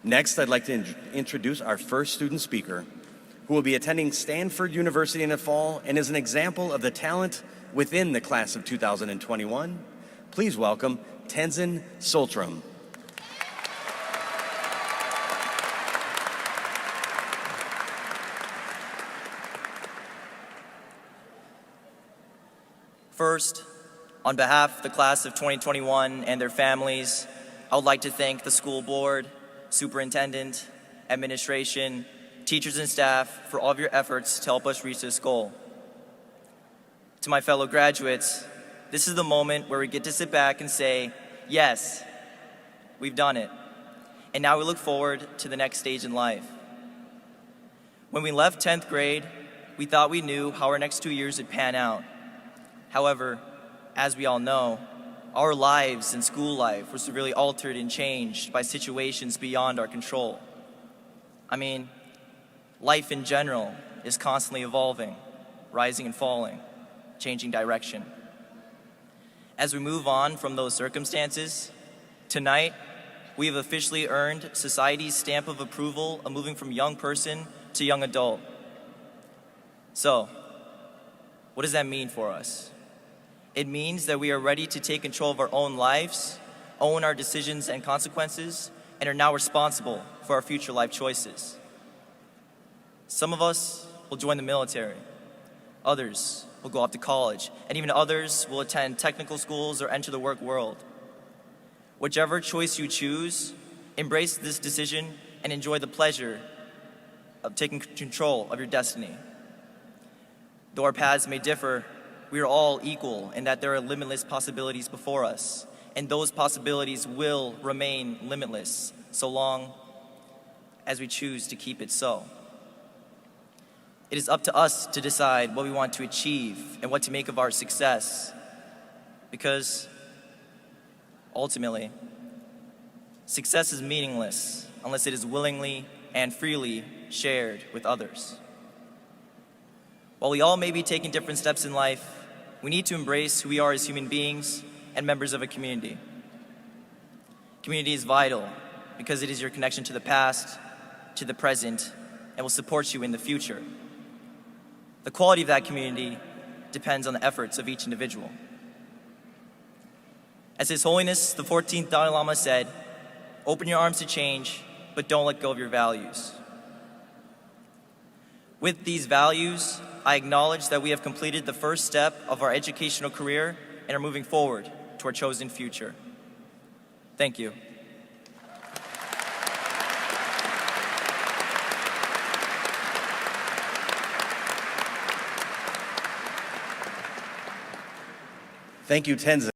Next, I'd like to introduce our first student speaker, who will be attending Stanford University in the fall and is an example of the talent within the class of 2021. Please welcome Tenzin Soltram. First, on behalf of the class of 2021 and their families, I would like to thank the school board, superintendent, administration, teachers and staff for all of your efforts to help us reach this goal. To my fellow graduates, this is the moment where we get to sit back and say, yes, we've done it. And now we look forward to the next stage in life. When we left 10th grade, we thought we knew how our next 2 years would pan out. However, as we all know, our lives and school life were severely altered and changed by situations beyond our control. I mean, life in general is constantly evolving, rising and falling, changing direction. As we move on from those circumstances, tonight we have officially earned society's stamp of approval of moving from young person to young adult. So, what does that mean for us? It means that we are ready to take control of our own lives, own our decisions and consequences, and are now responsible for our future life choices. Some of us will join the military, others will go off to college, and even others will attend technical schools or enter the work world. Whichever choice you choose, embrace this decision and enjoy the pleasure of taking control of your destiny. Though our paths may differ, we are all equal in that there are limitless possibilities before us, and those possibilities will remain limitless so long as we choose to keep it so. It is up to us to decide what we want to achieve and what to make of our success, because ultimately, success is meaningless unless it is willingly and freely shared with others. While we all may be taking different steps in life, we need to embrace who we are as human beings and members of a community. Community is vital because it is your connection to the past, to the present, and will support you in the future. The quality of that community depends on the efforts of each individual. As His Holiness the 14th Dalai Lama said, open your arms to change, but don't let go of your values. With these values, I acknowledge that we have completed the first step of our educational career and are moving forward to our chosen future. Thank you. Thank you, Tenzin.